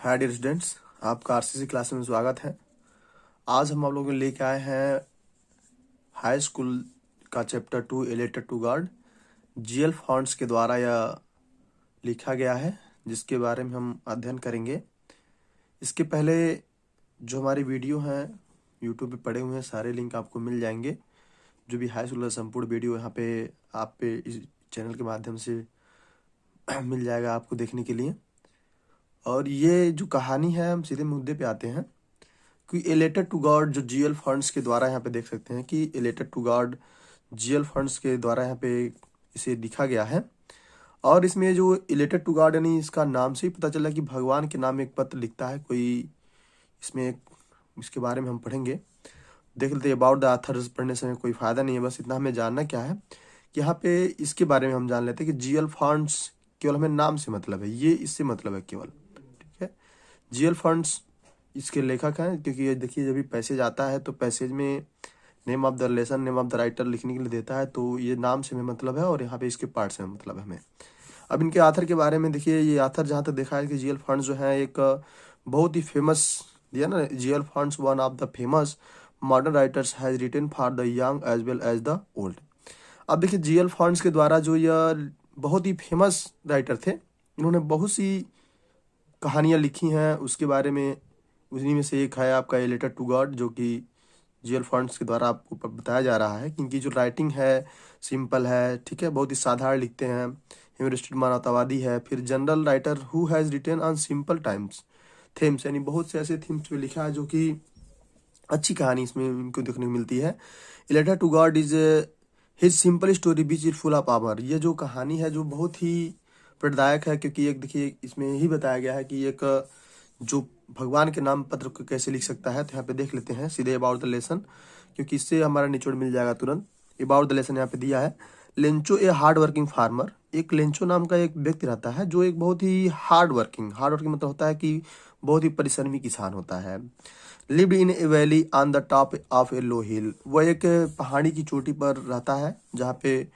Hi dear students, आपका RCC class में स्वागत है। आज हम आप लोगों को लेके आए हैं हाई स्कूल का chapter 2 A letter to God. G L Fuentes के द्वारा यह लिखा गया है, जिसके बारे में हम अध्ययन करेंगे। इसके पहले जो हमारी वीडियो हैं यूट्यूब पे पड़े हुए हैं, सारे लिंक आपको मिल जाएंगे। जो भी हाई स्कूल का संपूर्ण वीडियो यहाँ पे आप पे इस चैनल के माध्यम से मिल जाएगा आपको देखने के लिए। और ये जो कहानी है, हम सीधे मुद्दे पे आते हैं कि ए लेटर टू गॉड जो जीएल फंड्स के द्वारा यहाँ पे देख सकते हैं कि A letter to God G L Fuentes के द्वारा यहाँ पे इसे लिखा गया है। और इसमें जो ए लेटर टू गॉड यानी इसका नाम से ही पता चला कि भगवान के नाम एक पत्र लिखता है कोई। इसमें इसके बारे में हम पढ़ेंगे, देख लेते हैं। अबाउट द ऑथर्स पढ़ने से कोई फायदा नहीं है, बस इतना हमें जानना क्या है कि यहाँ पे इसके बारे में हम जान लेते हैं कि जीएल फंड्स केवल हमें नाम से मतलब है, ये इससे मतलब है केवल, ठीक है। जीएल फंड्स इसके लेखक हैं, क्योंकि ये देखिए जब भी पैसेज आता है तो पैसेज में name of the relation, name of the writer लिखने के लिए देता है, तो ये नाम से हमें मतलब है और यहाँ पे इसके पार्ट से हमें मतलब है हमें। अब इनके आथर के बारे में देखिए, ये आथर जहाँ तक देखा है कि जीएल फंड्स जो है एक बहुत ही फेमस दिया ना। G L Fuentes one of the famous modern writers has written for the young as well as the old. अब देखिए जीएल फंड्स के द्वारा जो यह बहुत ही फेमस राइटर थे, इन्होंने बहुत सी कहानियाँ लिखी हैं। उसके बारे में उन्हीं में से एक है आपका ए लेटर टू गॉड, जो कि जीएल फंड्स के द्वारा आपको बताया जा रहा है। क्योंकि जो राइटिंग है सिंपल है, ठीक है, बहुत ही साधारण लिखते हैं, ह्यूमरिस्टिक मानवतावादी है। फिर general writer who has written on simple times themes, यानी बहुत से ऐसे थीम्स पे लिखा है जो कि अच्छी कहानी इसमें इनको देखने को मिलती है। A letter to God is his simple story which is full of humour. ये जो कहानी है जो बहुत ही प्रेरणादायक है, क्योंकि एक देखिए इसमें यही बताया गया है कि एक जो भगवान के नाम पत्र को कैसे लिख सकता है। तो यहाँ पे देख लेते हैं सीधे अबाउट द लेसन, क्योंकि इससे हमारा निचोड़ मिल जाएगा तुरंत। अबाउट द लेसन यहाँ पे दिया है। Lencho a hard working farmer, एक लेंचो नाम का एक व्यक्ति रहता है जो एक बहुत ही हार्ड वर्किंग मतलब होता है कि बहुत ही परिश्रमी किसान होता है। Lived in a valley on the top of a low hill, वह एक पहाड़ी की चोटी पर रहता है जहाँ पे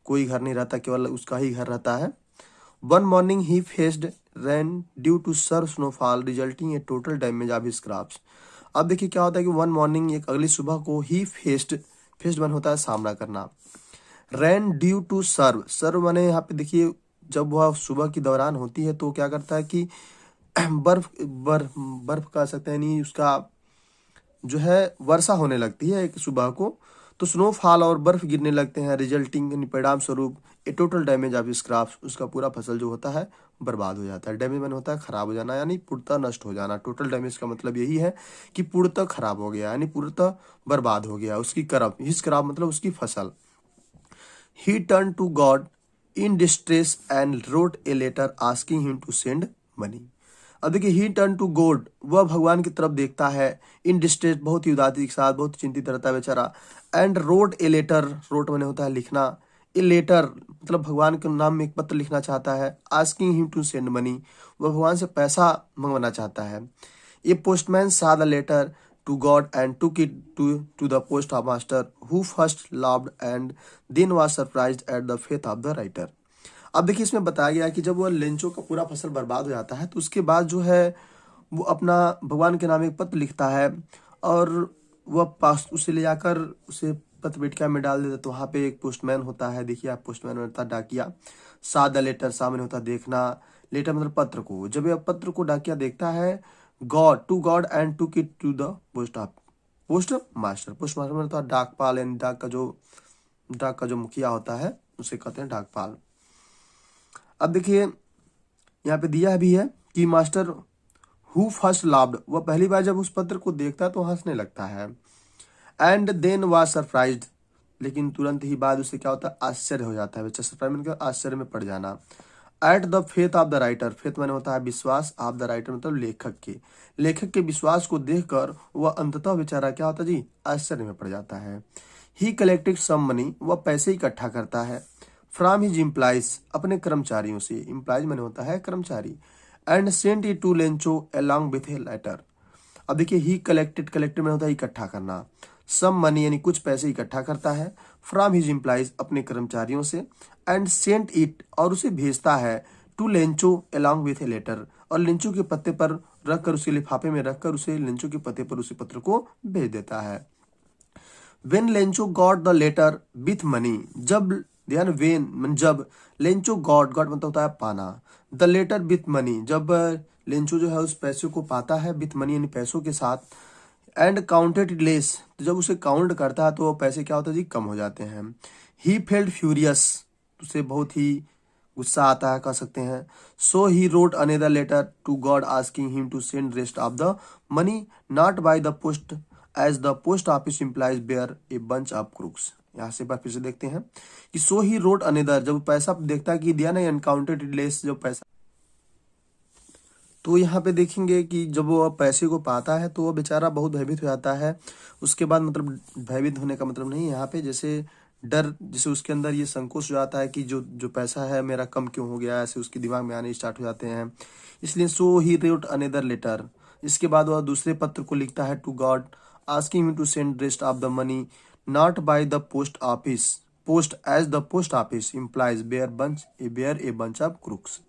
कोई घर नहीं रहता, केवल उसका ही घर रहता है। One morning he faced rain due to severe snowfall resulting a total damage of his crops. अब देखिए क्या होता है कि वन मॉर्निंग एक अगली सुबह को ही फेस्ड वन होता है सामना करना। रेन ड्यू टू सर्व माने यहाँ पे देखिए जब वह सुबह की दौरान होती है तो क्या करता है कि बर्फ बर्फ बर्फ कह सकते हैं, नहीं उसका जो है वर्षा होने लगती है एक सुबह को, तो स्नोफॉल और बर्फ गिरने लगते हैं। रिजल्टिंग यानी परिणाम स्वरूप ए टोटल डैमेज ऑफ क्रॉप्स, उसका पूरा फसल जो होता है बर्बाद हो जाता है। डैमेज मैंने होता है खराब हो जाना, यानी पूर्णतः नष्ट हो जाना। टोटल डैमेज का मतलब यही है कि पूर्णतः खराब हो गया, यानी पूर्णतः बर्बाद हो गया उसकी क्रॉप। हिज क्रॉप मतलब उसकी फसल। He turn to God in distress and wrote a letter asking him to send money. अब देखिए ही टर्न टू गॉड, वह भगवान की तरफ देखता है। इन डिस्ट्रेस बहुत ही उदासी के साथ, बहुत चिंतित रहता है बेचारा। And wrote a letter, wrote मैंने होता है लिखना, ए लेटर मतलब भगवान के नाम में एक पत्र लिखना चाहता है। Asking him to send money, वह भगवान से पैसा मंगवाना चाहता है। A postman saw the letter to God and took it to the post master, who first laughed and then was surprised at the faith of the writer। अब देखिए इसमें बताया गया है कि जब वह लेंचो का पूरा फसल बर्बाद हो जाता है तो उसके बाद जो है वो अपना भगवान के नाम एक पत्र लिखता है और वह पास उसे ले जाकर उसे पत्र पेटिका में डाल देता। तो वहाँ पे एक पोस्टमैन होता है, देखिए आप पोस्टमैन होता है डाकिया। सादा लेटर सामने होता है देखना, लेटर मतलब पत्र को। जब यह पत्र को डाकिया देखता है God and to it to the postmaster मतलब तो डाकपाल, यानी डाक का जो मुखिया होता है उसे कहते हैं डाकपाल। अब देखिए यहाँ पे दिया भी है कि मास्टर हु फर्स्ट लाव्ड, वह पहली बार जब उस पत्र को देखता है तो हंसने लगता है। एंड देन वाज सरप्राइज्ड, लेकिन तुरंत ही बाद उसे क्या होता है आश्चर्य हो जाता है। बच्चा सरप्राइज मतलब आश्चर्य में पड़ जाना। At the faith of the writer, faith मैंने होता है विश्वास, ऑफ द राइटर मतलब लेखक के विश्वास को देखकर वह अंततः बेचारा क्या होता जी आश्चर्य में पड़ जाता है। ही कलेक्टेड सम मनी, वह पैसे इकट्ठा करता है। फ्रॉम हिज इम्प्लाइज, अपने कर्मचारियों से, इम्प्लाइज मैंने होता है कर्मचारी। And sent it to Lencho along with a letter. अब देखिए ही कलेक्टेड में होता है इकट्ठा करना। सम मनी यानी कुछ पैसे इकट्ठा करता है। फ्रॉम हिज इम्प्लाइज अपने कर्मचारियों से। एंड सेंट इट और उसे भेजता है to Lencho along with a letter, और लेंचो के पत्ते पर रखकर उसे लिफाफे में रखकर उसे लेंचो के पते पर उसे पत्र को भेज देता है। When Lencho got the letter with money, जब ध्यान वेन जब लेंचो गॉट मतलब होता है पाना, द लेटर विथ मनी, जब लेंचो जो है उस पैसे को पाता है विथ मनी यानी पैसों के साथ, एंड काउंटेड लेस, तो जब उसे काउंट करता है तो वो पैसे क्या होता है जी कम हो जाते हैं। ही फेल्ट फ्यूरियस, उसे बहुत ही गुस्सा आता है कह सकते हैं। So he wrote another letter to God asking him to send rest of the money not by the post as the post office employees are a bunch of crooks. यहाँ से बार फिर से देखते हैं कि सो ही रोट अनदर, जब पैसा देखता है कि दिया ना अनकाउंटेड लेस जब पैसा, तो यहाँ पे देखेंगे कि जब वो पैसे को पाता है तो वो बेचारा बहुत भयभीत हो जाता है। उसके बाद मतलब भयभीत होने का मतलब नहीं, यहाँ पे जैसे डर, जैसे उसके अंदर ये संकोच हो जाता है कि जो जो पैसा है मेरा कम क्यों हो गया, ऐसे उसके दिमाग में आने स्टार्ट हो जाते हैं। इसलिए so he wrote another letter, इसके बाद वह दूसरे पत्र को लिखता है to God asking me to send rest of the money not by the post office, post as the post office employees are a bunch of crooks.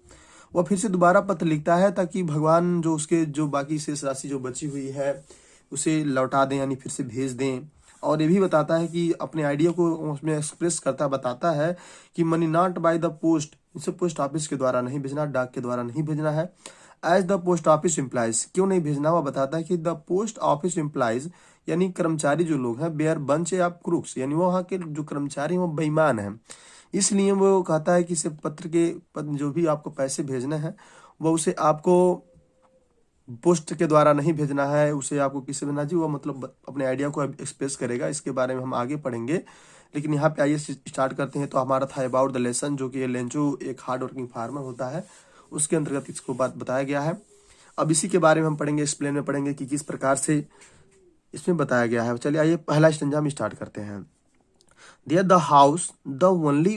वह फिर से दोबारा पत्र लिखता है ताकि भगवान जो उसके जो बाकी शेष राशि जो बची हुई है उसे लौटा दें यानी फिर से भेज दें। और ये भी बताता है कि अपने आइडिया को उसमें एक्सप्रेस करता बताता है कि money not by the post, इसे पोस्ट ऑफिस के द्वारा नहीं भेजना, डाक के द्वारा नहीं भेजना है। As the post office employees, क्यों नहीं भेजना, वह बताता है कि द पोस्ट ऑफिस इम्प्लाइज यानी कर्मचारी जो लोग हैं बेयर बंच ऑफ क्रूक्स, यानी वो वहाँ के जो कर्मचारी वो बेईमान हैं। इसलिए वो कहता है कि इसे पत्र के जो भी आपको पैसे भेजने हैं वो उसे आपको पोस्ट के द्वारा नहीं भेजना है, उसे आपको किसी भेजना जी, वो मतलब अपने आइडिया को एक्सप्रेस करेगा। इसके बारे में हम आगे पढ़ेंगे, लेकिन यहाँ पे आइए स्टार्ट करते हैं। तो हमारा था अबाउट द लेसन, जो कि ये लेंचो एक हार्ड वर्किंग फार्मर होता है, उसके अंतर्गत इसको बात बताया गया है। अब इसी के बारे में हम पढ़ेंगे, एक्सप्लेन में पढ़ेंगे कि किस प्रकार से इसमें बताया गया है। चलिए आइए पहला स्टैंजा हम स्टार्ट करते हैं। There the house, the only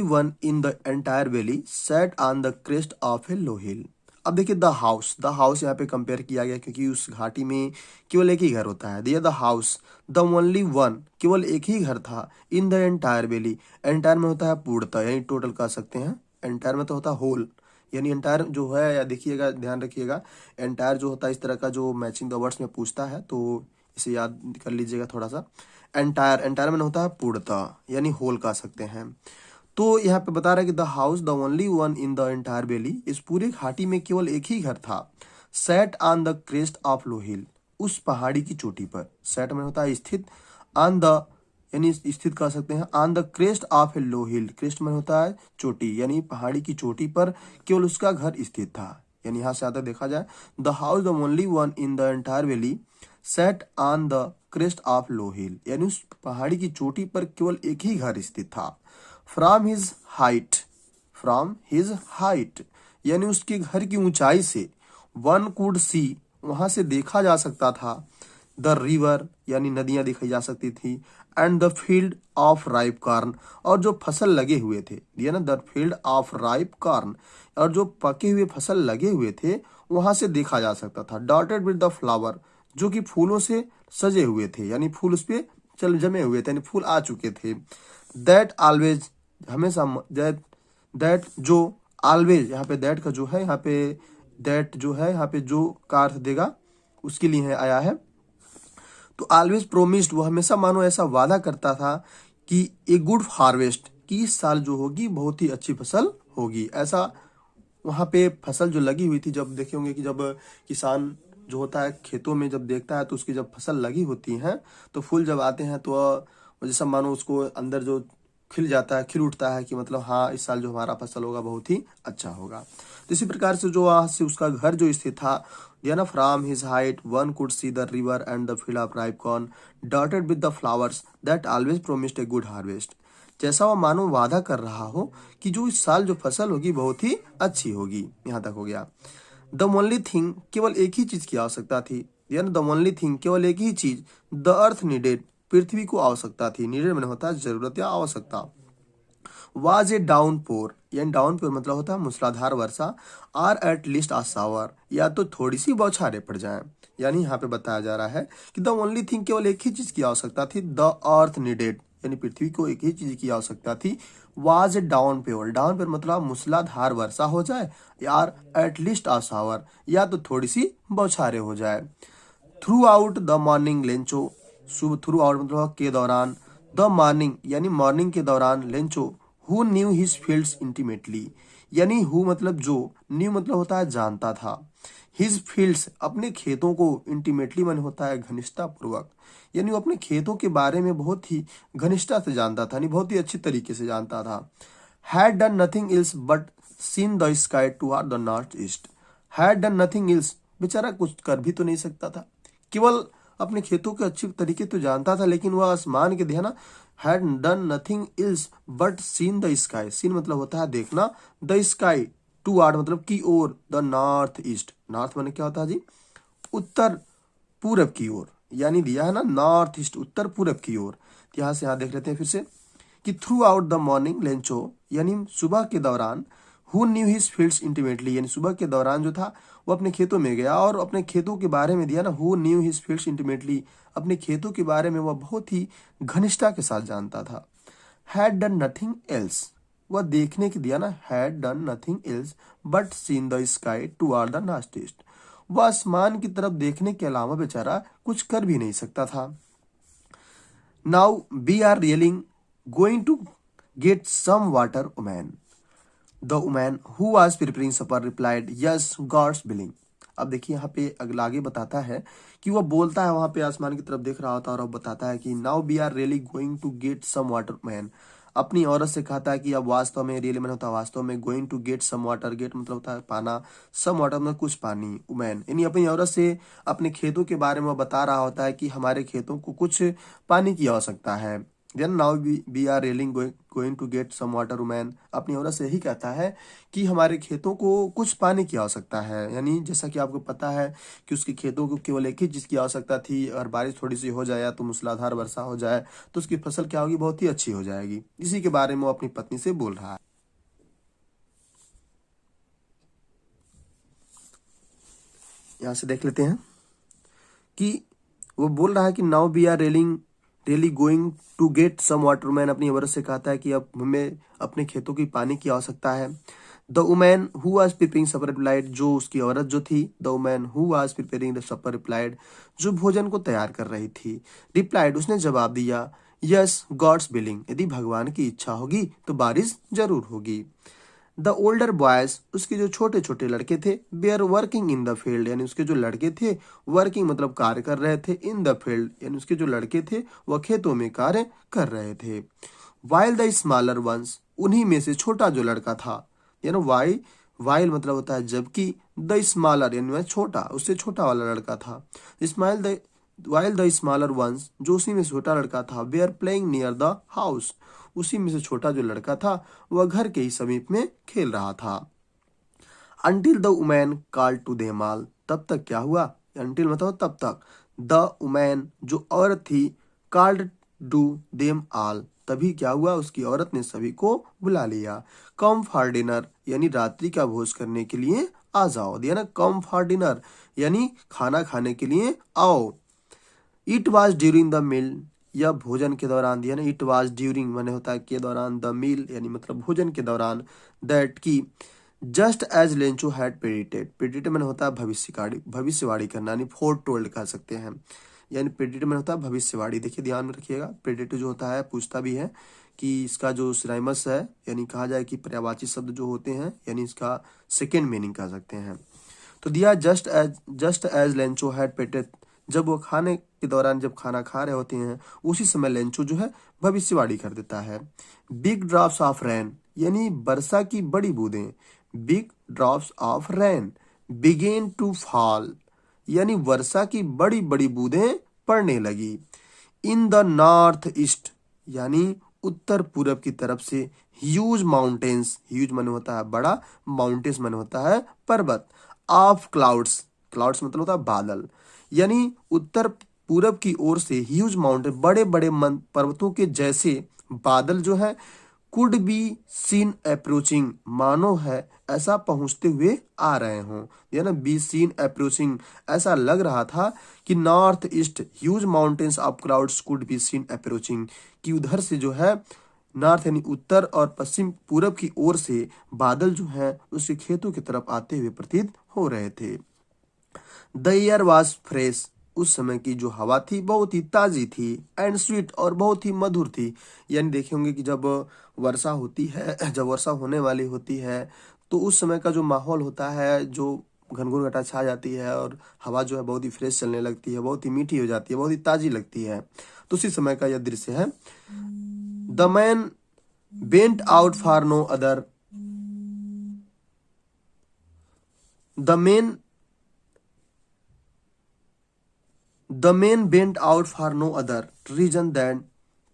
one in the entire valley, sat on the crest of a low hill. अब देखिए द हाउस यहाँ पे कंपेयर किया गया क्योंकि उस घाटी में केवल एक ही घर होता है। दिया the house, the only one, केवल एक ही घर था। इन द एंटायर वैली, एंटायर में होता है पूर्णतः यानी टोटल कह सकते हैं। एंटायर में तो होता है होल, यानी एंटायर जो है, या देखिएगा ध्यान रखिएगा, एंटायर जो होता है इस तरह का जो मैचिंग द वर्ड्स में पूछता है, तो इसे याद कर लीजिएगा थोड़ा सा। एंटायर में होता है पूर्णतः यानी होल कह सकते हैं। तो यहाँ पे बता रहा है कि the house, the only one in the entire valley, इस पूरे घाटी में केवल एक ही घर था। Set on the crest of low hill, उस पहाड़ी की चोटी पर। सेट में होता है स्थित, ऑन द यानी स्थित कह सकते हैं। On the crest of a low hill, crest में होता है चोटी यानी पहाड़ी की चोटी पर केवल उसका घर स्थित था। यानी यहाँ से आता देखा जाए, the house the only one in the entire valley set on the crest of low hill, यानी उस पहाड़ी की चोटी पर केवल एक ही घर स्थित था। फ्रॉम हिज हाइट यानी उसके घर की ऊंचाई से, वन कुड सी, वहां से देखा जा सकता था। द रिवर यानी नदियां दिखाई जा सकती थी। And the field of ripe corn, और जो फसल लगे हुए थे, दिया ना, the field of ripe corn, और जो पके हुए फसल लगे हुए थे वहां से देखा जा सकता था। डॉटेड विद द फ्लावर, जो कि फूलों से सजे हुए थे, यानी फूल उस पे चल जमे हुए थे, यानी फूल आ चुके थे। दैट ऑलवेज, हमेशा, दैट जो, ऑलवेज, यहाँ पे दैट का जो है, यहाँ पे दैट जो है यहाँ पे जो का अर्थ देगा उसके लिए है आया है। तो ऑलवेज प्रोमिस्ड, वो हमेशा मानो ऐसा वादा करता था कि ए गुड हार्वेस्ट, कि इस साल जो होगी बहुत ही अच्छी फसल होगी। ऐसा वहां पे फसल जो लगी हुई थी, जब देखे होंगे कि जब किसान जो होता है खेतों में जब देखता है तो उसकी जब फसल लगी होती है तो फूल जब आते हैं तो जैसा मानो उसको अंदर जो खिल जाता है, खिल उठता है कि मतलब हाँ इस साल जो हमारा फसल होगा बहुत ही अच्छा होगा। तो इसी प्रकार से जो वहां से उसका घर जो स्थित था, दिया ना, from his height one could see the river and the field of ripe corn dotted with the flowers that always promised a good harvest. जैसा वो मानो वादा कर रहा हो कि जो इस साल जो फसल होगी बहुत ही अच्छी होगी। यहाँ तक हो गया। द ओनली थिंग, केवल एक ही चीज की आवश्यकता थी। यानी द ओनली थिंग, केवल एक ही चीज, द अर्थ नीडेड, पृथ्वी को आवश्यकता थी। नीडेड में होता है जरूरत या आवश्यकता। वाज ए डाउन पोर, यानी डाउन पोर मतलब होता है मूसलाधार वर्षा। Or at least a shower, या तो थोड़ी सी बौछारें पड़ जाएं। यानी यहाँ पे बताया जा रहा है कि द ओनली थिंग, केवल एक ही चीज की आवश्यकता थी। द अर्थ नीडेड, यानी पृथ्वी को एक ही चीज की आवश्यकता थी, वाज ए डाउनपोर। डाउनपोर मतलब मूसलाधार वर्षा हो जाए, यार एटलीस्ट अ शावर, या तो थोड़ी सी बौछारें हो जाए। Through out the morning Lencho, सुबह थ्रू आउट मतलब के दौरान, द मॉर्निंग यानी मॉर्निंग के दौरान, Lencho who knew his fields intimately, यानी हु मतलब जो, न्यू मतलब होता है जानता था, हिज फील्ड्स अपने खेतों को, इंटीमेटली मन होता है घनिष्ठता पूर्वक, यानी वो अपने खेतों के बारे में बहुत ही घनिष्ठता से जानता था, यानी बहुत ही अच्छी तरीके से जानता था। Had done nothing else but seen the sky toward the north east. Had done nothing ills, बेचारा कुछ कर भी तो नहीं सकता था, केवल अपने खेतों के अच्छी तरीके तो जानता था, लेकिन वह आसमान के ध्यान, had done nothing else but seen the sky, seen मतलब होता है देखना, द स्काई टुवर्ड मतलब की ओर, द नॉर्थ ईस्ट, नॉर्थ माने क्या होता है जी, उत्तर पूरब की ओर, यानी दिया है ना नॉर्थ ईस्ट, उत्तर पूरब की ओर। यहां से यहां देख लेते हैं फिर से कि through out the morning Lencho, यानी सुबह के दौरान, who knew his fields intimately, यानी सुबह के दौरान जो था वो अपने खेतों में गया और अपने खेतों के बारे में दिया ना, who knew his fields intimately, अपने खेतों के बारे में वह बहुत ही घनिष्ठता के साथ जानता था। हैड डन नथिंग एल्स, वह देखने के दिया ना, had done nothing else but seen the sky toward the north east, वह आसमान की तरफ देखने के अलावा बेचारा कुछ कर भी नहीं सकता था। नाउ वी आर रियलिंग going to get some water woman. The woman who was preparing supper replied yes God's willing. अब देखिए यहाँ पे अगला आगे बताता है कि वह बोलता है, वहां पे आसमान की तरफ देख रहा होता है और अब बताता है कि now we are really going to get some water man, अपनी औरत से कहता है कि अब वास्तव में, रियली मैन होता है वास्तव में, going to get some water, get मतलब होता है पाना, सम वाटर मतलब कुछ पानी, उमैन यानी अपनी औरत से अपने खेतों के बारे में बता रहा होता है कि हमारे खेतों को कुछ पानी की आवश्यकता है। देन नाउ वी आर रेलिंग going to get some water woman, अपनी औरत से यही कहता है कि हमारे खेतों को कुछ पानी की आवश्यकता है, यानी जैसा कि आपको पता है कि उसके खेतों को केवल एक ही चीज की आवश्यकता थी, अगर बारिश थोड़ी सी हो जाए या तो मूसलाधार वर्षा हो जाए तो उसकी फसल क्या होगी, बहुत ही अच्छी हो जाएगी। इसी के बारे में वो अपनी पत्नी से बोल रहा है। यहाँ से देख लेते हैं कि वो बोल रहा है कि now we are really going to get some water, man अपनी औरत से कहता है कि अब हमें अपने खेतों की पानी की आवश्यकता है। The woman who was preparing supper replied, जो उसकी औरत जो थी, the woman who was preparing the supper replied, जो भोजन को तैयार कर रही थी, रिप्लाइड उसने जवाब दिया, यस गॉड्स बिलिंग, यदि भगवान की इच्छा होगी तो बारिश जरूर होगी। द ओल्डर बॉयज, उसके जो छोटे छोटे लड़के थे, were working in the field, यानी उसके जो लड़के थे, वर्किंग मतलब कार्य कर रहे थे, इन द फील्ड यानी उसके जो लड़के थे वह खेतों में कार्य कर रहे थे। वाइल द स्मॉलर वंस, उन्हीं में से छोटा जो लड़का था, यानी वाइल मतलब होता है जबकि, द स्मॉलर यानी वह छोटा, उससे छोटा वाला लड़का था, smile the while the smaller ones, जो उसी में से छोटा लड़का था, were playing near the house, उसी में से छोटा जो लड़का था वह घर के ही समीप में खेल रहा था। Until the woman called to them all, तब तक क्या हुआ, अंटिल मतलब तब तक, द वुमैन जो औरत थी, कॉल्ड टू देम ऑल, तभी क्या हुआ, उसकी औरत ने सभी को बुला लिया। कम फॉर डिनर, यानी रात्रि का भोज करने के लिए आ जाओ, दिया ना, कम फॉर डिनर यानी खाना खाने के लिए आओ। It was during the meal, या भोजन के दौरान, दिया ना, इट वॉज ड्यूरिंग मैंने होता है के दौरान, द मील यानी मतलब भोजन के दौरान, दैट की just as Lencho had predicted, predicted मैंने होता है भविष्यवाणी करना, यानी फोर टोल्ड कह सकते हैं, यानी प्रेडिक्टेड मैंने होता है भविष्यवाणी। देखिए ध्यान में रखिएगा, प्रेडिक्टेड जो होता है पूछता भी है कि इसका जो सिनोनिमस है, यानी कहा जाए कि पर्यायवाची शब्द जो होते हैं, यानी इसका सेकेंड मीनिंग कह सकते हैं। तो दिया just as Lencho had predicted, जब वो खाने के दौरान, जब खाना खा रहे होते हैं उसी समय लेंचो जो है भविष्यवाणी कर देता है। बिग ड्रॉप्स ऑफ रेन, यानी वर्षा की बड़ी बूंदें, big drops of rain began to fall, यानी वर्षा की बड़ी बड़ी बूंदें पड़ने लगी। इन द नॉर्थ ईस्ट, यानी उत्तर पूरब की तरफ से, ह्यूज माउंटेन्स, ह्यूज मन होता है बड़ा, माउंटेन्स मन होता है पर्वत, ऑफ क्लाउड्स, क्लाउड्स मतलब होता है बादल, यानी उत्तर पूरब की ओर से ह्यूज माउंटेन, बड़े बड़े पर्वतों के जैसे बादल जो है कुड बी सीन अप्रोचिंग, मानो है ऐसा पहुंचते हुए आ रहे हों, या ना बी सीन अप्रोचिंग, ऐसा लग रहा था कि north east huge mountains of clouds could be seen approaching, कि उधर से जो है नॉर्थ यानी उत्तर और पश्चिम पूरब की ओर से बादल जो है उसके खेतों की तरफ आते हुए प्रतीत हो रहे थे। द एयर वॉज फ्रेश, उस समय की जो हवा थी बहुत ही ताजी थी, एंड स्वीट, और बहुत ही मधुर थी। यानी देखे होंगे कि जब वर्षा होती है, जब वर्षा होने वाली होती है, तो उस समय का जो माहौल होता है, जो घनघोर घटा छा जाती है और हवा जो है बहुत ही फ्रेश चलने लगती है, बहुत ही मीठी हो जाती है, बहुत ही ताजी लगती है। तो उसी समय का यह दृश्य है। The man went out for no other, the man The man went out for no other reason than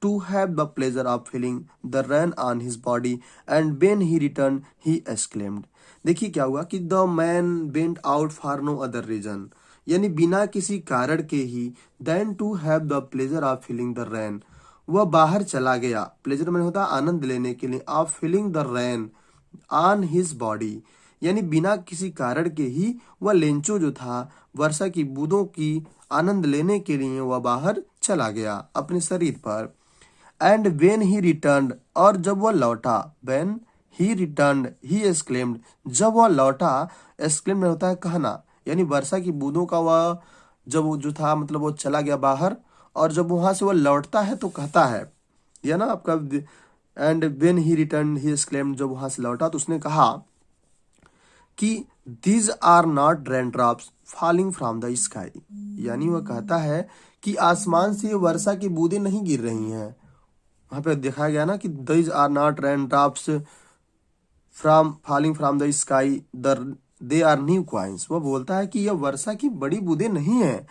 to have the pleasure of feeling the rain on his body, and when he returned, he exclaimed. देखिए क्या हुआ कि the man went out for no other reason, यानी बिना किसी कारण के ही, than to have the pleasure of feeling the rain, वह बाहर चला गया। प्लेजर में होता है आनंद लेने के लिए, of feeling the rain on his body, यानी बिना किसी कारण के ही वह लेंचो जो था वर्षा की बूंदों की आनंद लेने के लिए वह बाहर चला गया अपने शरीर पर। एंड वेन ही रिटर्न, और जब वह लौटा, when he return he exclaimed, जब वह लौटा, एक्सक्लेम में होता है कहना, यानी वर्षा की बूंदों का वह जब वो जो था मतलब वो चला गया बाहर, और जब वहां से वह लौटता है तो कहता है, या ना आपका। And when he return he exclaimed, जब वहां से लौटा तो उसने कहा कि these are not rain drops falling from the sky, यानी वह कहता है कि आसमान से वर्षा की बूंदें नहीं गिर रही हैं। वहां पे दिखाया गया ना कि these are not rain drops from falling from the sky, the they are new coins, वह बोलता है कि यह वर्षा की बड़ी बूंदें नहीं है।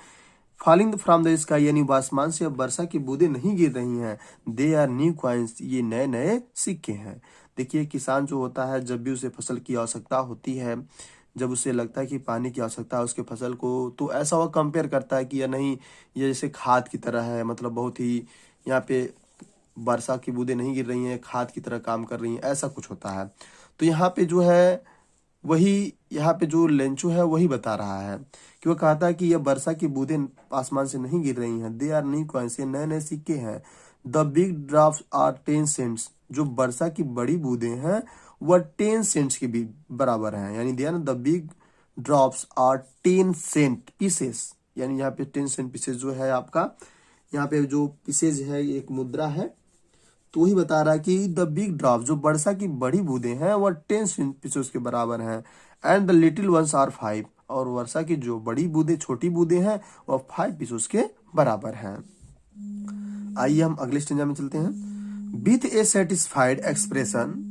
फॉलिंग फ्रॉम द स्काई, यानी आसमान से अब वर्षा की बूंदें नहीं गिर रही हैं। दे आर न्यू क्वाइंस, ये नए नए सिक्के हैं। देखिए किसान जो होता है, जब भी उसे फसल की आवश्यकता होती है, जब उसे लगता है कि पानी की आवश्यकता है उसके फसल को, तो ऐसा वह कंपेयर करता है कि या नहीं, ये जैसे खाद की तरह है, मतलब बहुत ही यहाँ पे वर्षा की बूंदें नहीं गिर रही हैं, खाद की तरह काम कर रही हैं, ऐसा कुछ होता है। तो यहाँ पे जो है वही, यहाँ पे जो लेंचो है वही बता रहा है कि वह कहता है कि यह वर्षा की बूंदें आसमान से नहीं गिर रही हैं। दे आर न्यू कॉइन्स, ये नए नए सिक्के हैं। The big drops are 10 cents, जो वर्षा की बड़ी बूंदें हैं वह 10 सेंट्स के भी बराबर हैं। यानी दिया ना, the big drops are 10 cent pieces, यानी यहाँ पे 10 सेंट पीसेस जो है आपका, यहाँ पे जो पीसेज है एक मुद्रा है, तो वही बता रहा है कि द बिग ड्रॉप, जो वर्षा की बड़ी बूंदें हैं वह 10 पीसेस के बराबर हैं। And the little ones are 5, और वर्षा की जो बड़ी बूंदें, छोटी बूंदें हैं, वह 5 पीसेस के बराबर हैं। आइए हम अगले स्टेंजा में चलते हैं। With A satisfied expression,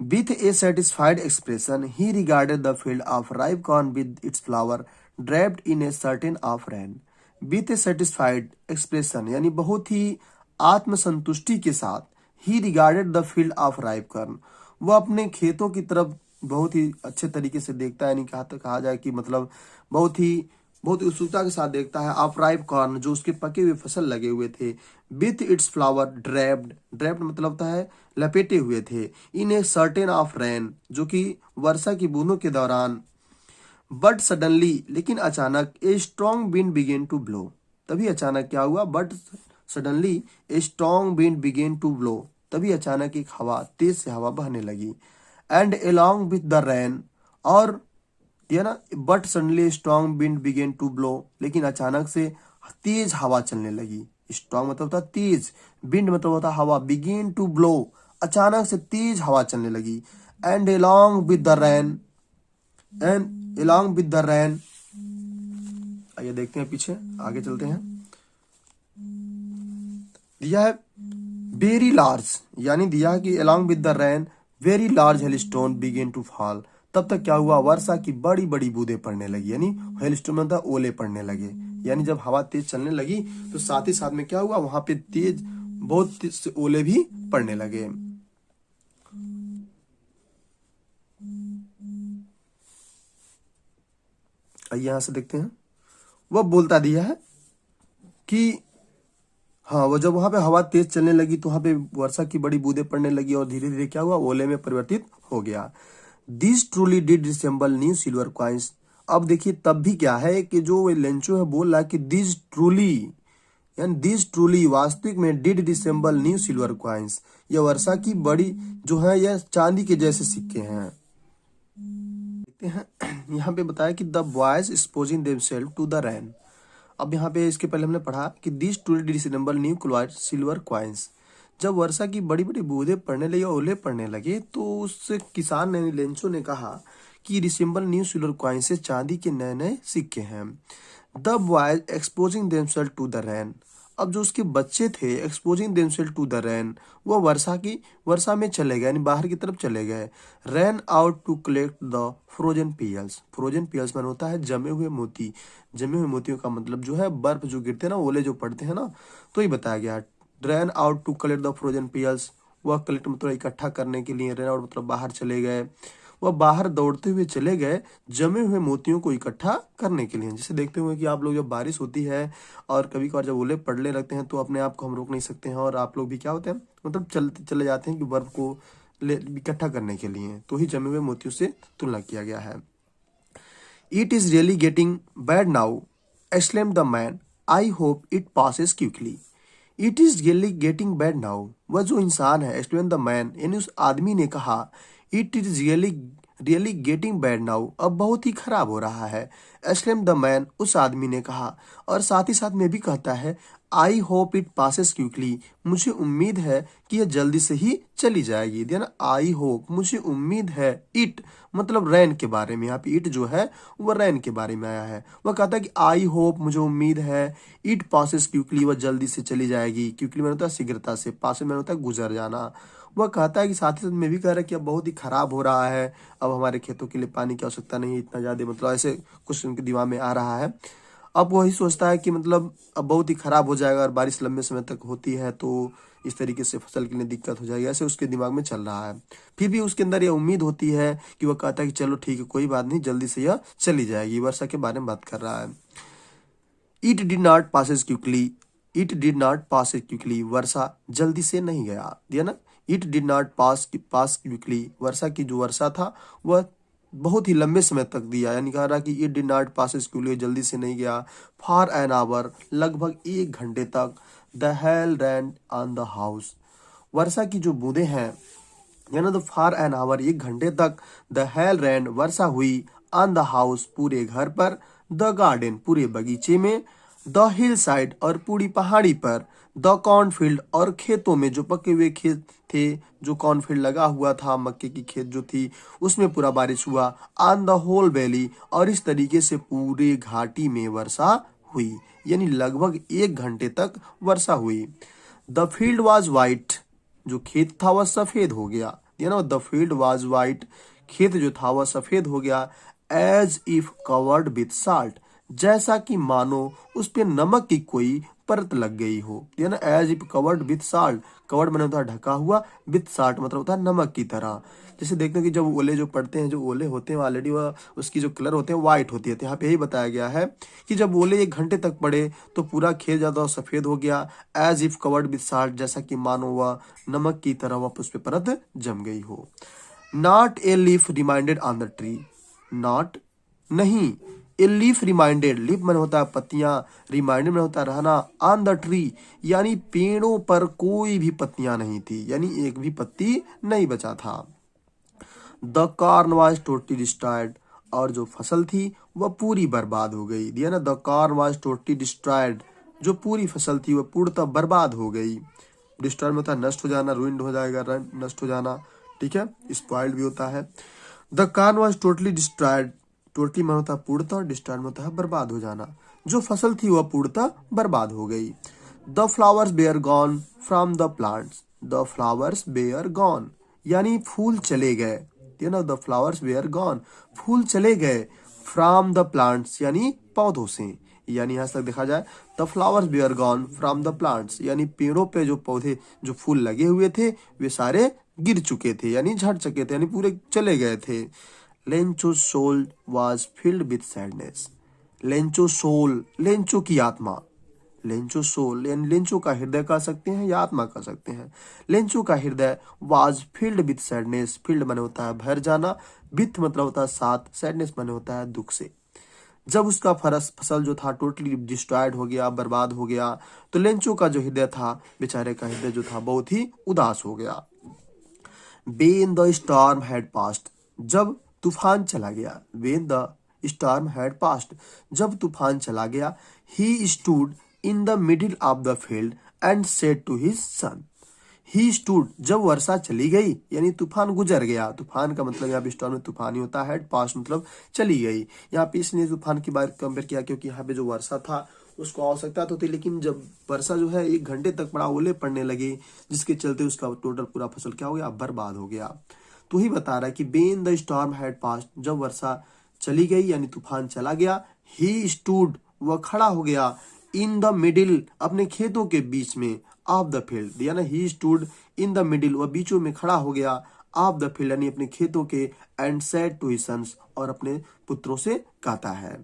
with A satisfied expression he regarded the field of ripe corn with its flower draped in a certain of rain. With A satisfied expression, यानी बहुत ही आत्मसंतुष्टि के साथ, ही regarded the field of ripe corn, वह अपने खेतों की तरफ बहुत ही अच्छे तरीके से देखता है, यानी कहा जाए कि मतलब बहुत ही उत्सुकता के साथ देखता है। ऑफ राइप कॉर्न, जो उसके पके हुए फसल लगे हुए थे। With its flower draped, draped मतलब होता है लपेटे हुए थे। इन ए सर्टेन ऑफ रेन, जो कि वर्षा की बूंदों के दौरान। बट सडनली, लेकिन अचानक, a strong wind began to blow, तभी अचानक क्या हुआ, but suddenly a strong wind began to blow, तभी अचानक एक हवा, तेज से हवा बहने लगी। And along with the rain, और ये ना, but suddenly strong wind began to blow, लेकिन अचानक से तेज हवा चलने लगी। स्ट्रॉन्ग मतलब होता तेज, विंड मतलब होता हवा, बिगेन टू ब्लो, अचानक से तेज हवा चलने लगी। And along with the rain, and along with the rain, आइए देखते हैं पीछे, आगे चलते हैं। दिया है वेरी लार्ज, यानी दिया है कि along with the rain very large hailstone began to fall, तब तक क्या हुआ, वर्षा की बड़ी बड़ी बूंदें पड़ने लगी, यानी हेलस्टोन में था ओले पड़ने लगे। यानी जब हवा तेज चलने लगी तो साथ ही साथ में क्या हुआ, वहां पे बहुत तेज से ओले भी पड़ने लगे। आइए यहां से देखते हैं। वह बोलता दिया है कि हाँ, वो जब वहां पे हवा तेज चलने लगी तो वहां पे वर्षा की बड़ी बूंदें पड़ने लगी और धीरे धीरे क्या हुआ, ओले में परिवर्तित हो गया। This truly did resemble new silver coins. अब देखिए तब भी क्या है कि जो लेंचो है बोल रहा है कि दिस ट्रूली, यानी दिस ट्रूली वास्तविक में did resemble new silver coins, यह वर्षा की बड़ी जो है यह चांदी के जैसे सिक्के हैं। देखते हैं यहाँ पे बताया कि the boys exposing themselves to the rain. अब यहाँ पे इसके पहले हमने पढ़ा कि this truly did resemble new silver coins. जब वर्षा की बड़ी बड़ी बूंदें पड़ने लगी और ओले पड़ने लगे तो उस किसान ने, लेंचो ने कहा कि रिसेंबल न्यू सिल्वर कॉइन्स से चांदी के नए नए सिक्के हैं। The boys exposing themselves to the rain. अब जो उसके बच्चे थे exposing themselves to the rain, वो वर्षा में चले गए, यानी बाहर की तरफ चले गए। Ran out to collect the frozen pearls. Frozen pearls मन होता है जमे हुए मोती। जमे हुए मोतियों का मतलब जो है बर्फ जो गिरते हैं ना, ओले जो पड़ते हैं ना, तो ये बताया गया। Ran out to collect the frozen pearls, वह कलेक्ट मतलब इकट्ठा करने के लिए, रेन आउट मतलब बाहर चले गए। वह बाहर दौड़ते हुए चले गए जमे हुए मोतियों को इकट्ठा करने के लिए। जैसे देखते हुए कि आप लोग जब बारिश होती है और कभी कभार जब ओले पड़ने लगते हैं तो अपने आप को हम रोक नहीं सकते हैं और आप लोग भी क्या होते हैं, मतलब चले जाते हैं कि बर्फ को इकट्ठा करने के लिए। तो ही जमे हुए मोतियों से तुलना किया गया है। It is really getting bad now exclaimed the man, I hope it passes quickly. It is really getting bad now, वह जो इंसान है, एक्सक्लेम्ड द मैन यानी उस आदमी ने कहा, it is really getting bad now, अब बहुत ही खराब हो रहा है। एक्सक्लेम्ड द मैन, उस आदमी ने कहा। और साथ ही साथ में भी कहता है, I hope it passes quickly, मुझे उम्मीद है कि यह जल्दी से ही चली जाएगी। ना आई होप, मुझे उम्मीद है, इट मतलब रैन के बारे में, यहाँ पे इट जो है वह रैन के बारे में आया है। वह कहता है कि आई होप, मुझे उम्मीद है, इट पासेस क्विकली, वह जल्दी से चली जाएगी। क्विकली में होता है शीघ्रता से, पास में होता है गुजर जाना। वह कहता है कि साथ ही साथ में भी कह रहा है कि अब बहुत ही खराब हो रहा है, अब हमारे खेतों के लिए पानी की आवश्यकता नहीं है इतना ज्यादा, मतलब ऐसे कुछ उनके दिमाग में आ रहा है। अब वही सोचता है कि मतलब अब बहुत ही खराब हो जाएगा और बारिश लंबे समय तक होती है तो इस तरीके से फसल के लिए दिक्कत हो जाएगी, ऐसे उसके दिमाग में चल रहा है। फिर भी उसके अंदर यह उम्मीद होती है कि वह कहता है कि चलो ठीक है, कोई बात नहीं, जल्दी से यह चली जाएगी। वर्षा के बारे में बात कर रहा है। It did not passes quickly, it did not pass quickly, वर्षा जल्दी से नहीं गया, दिया ना। It did not pass quickly, वर्षा की जो वर्षा था वह बहुत ही लंबे समय तक दिया, यानी कह रहा कि it did not passes quickly, जल्दी से नहीं गया। फॉर एन आवर, लगभग 1 घंटे तक। The hail rain on the house, वर्षा की जो बूंदे हैं, यानी द फॉर एन आवर, 1 घंटे तक। द हेल रैन, वर्षा हुई। ऑन द हाउस, पूरे घर पर। द गार्डन, पूरे बगीचे में। द हिल साइड, और पूरी पहाड़ी पर। द कॉर्नफील्ड, और खेतों में, जो पके हुए खेत थे, जो कॉर्नफील्ड लगा हुआ था, मक्के की खेत जो थी उसमें पूरा बारिश हुआ। ऑन द होल वैली, और इस तरीके से पूरे घाटी में वर्षा हुई, यानी लगभग 1 घंटे तक वर्षा हुई। द फील्ड वॉज वाइट, जो खेत था वह सफेद हो गया, द फील्ड वॉज वाइट, खेत जो था वह सफेद हो गया। As if covered with salt, जैसा कि मानो उस पे नमक की कोई परत लग गई हो, as if covered with salt, covered मैंने होता है ढका हुआ, विथ साल्ट मतलब होता है नमक की तरह। जैसे देखते हैं कि जब ओले जो पड़ते हैं, जो ओले होते हैं ऑलरेडी वह उसकी जो कलर होते हैं व्हाइट होती है, तो यहाँ पे यही बताया गया है कि जब ओले 1 घंटे तक पड़े तो पूरा खेत ज्यादा सफेद हो गया। As if covered with salt, जैसा कि मानो वह नमक की तरह वह उस पे परत जम गई हो। Not a leaf reminded on the tree, not नहीं, ए लीफ रिमाइंडेड, लीफ मन होता है पत्तियां, रिमाइंडेड मन होता है रहना। ऑन द ट्री, यानी पेड़ों पर कोई भी पत्तियां नहीं थी, यानी एक भी पत्ती नहीं बचा था। The corn was totally destroyed, और जो फसल थी वह पूरी बर्बाद हो गई, दिया ना। The corn was totally destroyed, जो पूरी फसल थी वह पूर्णतः बर्बाद हो गई। डिस्ट्रॉय में होता है नष्ट हो जाना, रुइंड हो जाएगा, नष्ट हो जाना, ठीक है, स्पॉइल्ड भी होता है। The corn was totally destroyed, totally में होता है पूर्णतः, डिस्ट्रॉयड में होता है बर्बाद हो जाना। जो फसल थी वह पूर्णतः बर्बाद हो गई। The flowers were gone from the plants, the flowers were gone, यानी फूल चले गए, द फ्लावर्स बेयर गॉन, फूल चले गए। फ्रॉम द प्लांट्स, यानी पौधों से, यानी यहाँ तक देखा जाए the flowers were gone from the plants, यानी पेड़ों पे जो पौधे जो फूल लगे हुए थे वे सारे गिर चुके थे, यानी झड़ चुके थे, यानी पूरे चले गए थे। Lencho soul was filled with sadness, Lencho soul, Lencho की आत्मा, लेंचो सोल यानी लेंचो का हृदय कह सकते हैं या आत्मा कह सकते हैं। लेंचो का हृदय was filled with sadness, field माने होता है भर जाना, विथ मतलब होता है साथ, सैडनेस माने होता है दुख से। जब उसका फसल जो था टोटली डिस्ट्रॉयड हो गया, बर्बाद हो गया, तो लेंचो का जो हृदय था, बेचारे का हृदय जो था बहुत ही उदास हो गया। When the storm had passed, जब तूफान चला गया, when the storm had passed, जब तूफान चला गया, he stood in the middle of the field and said to his son, he stood, जब वर्षा चली गई यानी तूफान गुजर गया, तूफान का मतलब यहाँ पे स्टॉर्म में तूफान ही होता है, पास मतलब चली गई। यहाँ पे इसने तूफान की बात कंपेयर किया क्योंकि यहाँ पे जो वर्षा था उसको आवश्यकता तो थी, लेकिन जब वर्षा जो है 1 घंटे तक पड़ा, ओले पड़ने लगे, जिसके चलते उसका टोटल पूरा फसल क्या हो गया, बर्बाद हो गया। तो ही बता रहा है कि Ben the storm had passed, जब वर्षा चली गई यानी तूफान चला गया, ही स्टूड, वह खड़ा हो गया, इन द मिडिल, अपने खेतों के बीच में, ऑफ द फील्ड यानी ही स्टूड इन द मिडिल, वह बीचों में खड़ा हो गया, ऑफ द फील्ड यानी अपने खेतों के, and said to his sons, और अपने पुत्रों से कहता है।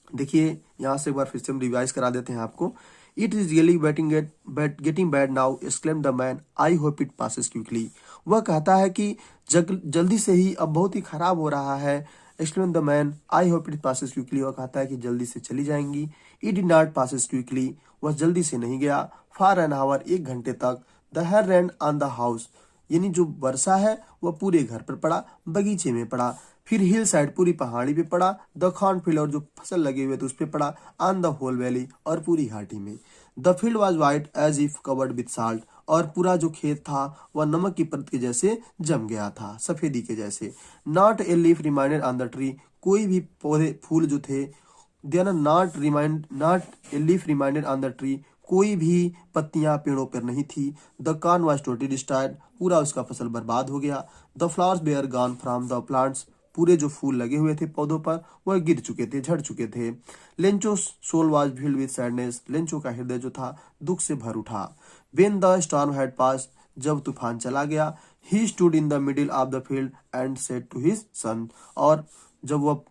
देखिए यहाँ से एक बार फिर से हम रिवाइज करा देते हैं आपको। It is really getting bad now, exclaim the man, I hope it passes quickly. वह कहता है कि जल्दी से ही अब बहुत ही खराब हो रहा है। Exclaim the man, I hope it passes quickly, वह कहता है कि जल्दी से चली जाएंगी। It did not passes quickly, वह जल्दी से नहीं गया। फॉर एन आवर, 1 घंटे तक। The hail ran on the house, यानी जो वर्षा है वह पूरे घर पर पड़ा, बगीचे में पड़ा, फिर हिल साइड पूरी पहाड़ी पे पड़ा, द कॉर्न फील्ड और जो फसल लगे हुए थे उस पे पड़ा, ऑन द होल वैली और पूरी घाटी में। The field was white as if covered with salt, और पूरा जो खेत था वह नमक की परत के जैसे जम गया था, सफेदी के जैसे। Not a leaf reminded on the tree, कोई भी पौधे फूल जो थे, not a leaf reminded on the tree, कोई भी पत्तियां पेड़ों पर नहीं थी। The corn was totally destroyed, पूरा उसका फसल बर्बाद हो गया। The flowers were gone from the plants, पूरे जो फूल लगे हुए थे पौधों पर वह गिर चुके थे, झड़ चुके थे। Lencho soul was filled with sadness, Lencho का हृदय जो था दुख से भर उठा। When the storm had pass, जब तूफान चला गया, he stood in the middle of the field and said to his son, और जब वह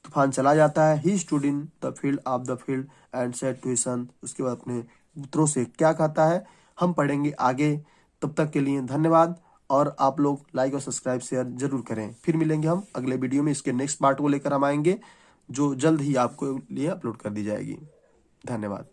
तूफान चला जाता है, he stood in the field of the field and said to his son, उसके बाद अपने पुत्रों से क्या कहता है, हम पढ़ेंगे आगे। तब तक के लिए धन्यवाद, और आप लोग लाइक और सब्सक्राइब शेयर जरूर करें। फिर मिलेंगे हम अगले वीडियो में, इसके नेक्स्ट पार्ट को लेकर हम आएंगे जो जल्द ही आपको लिए अपलोड कर दी जाएगी। धन्यवाद।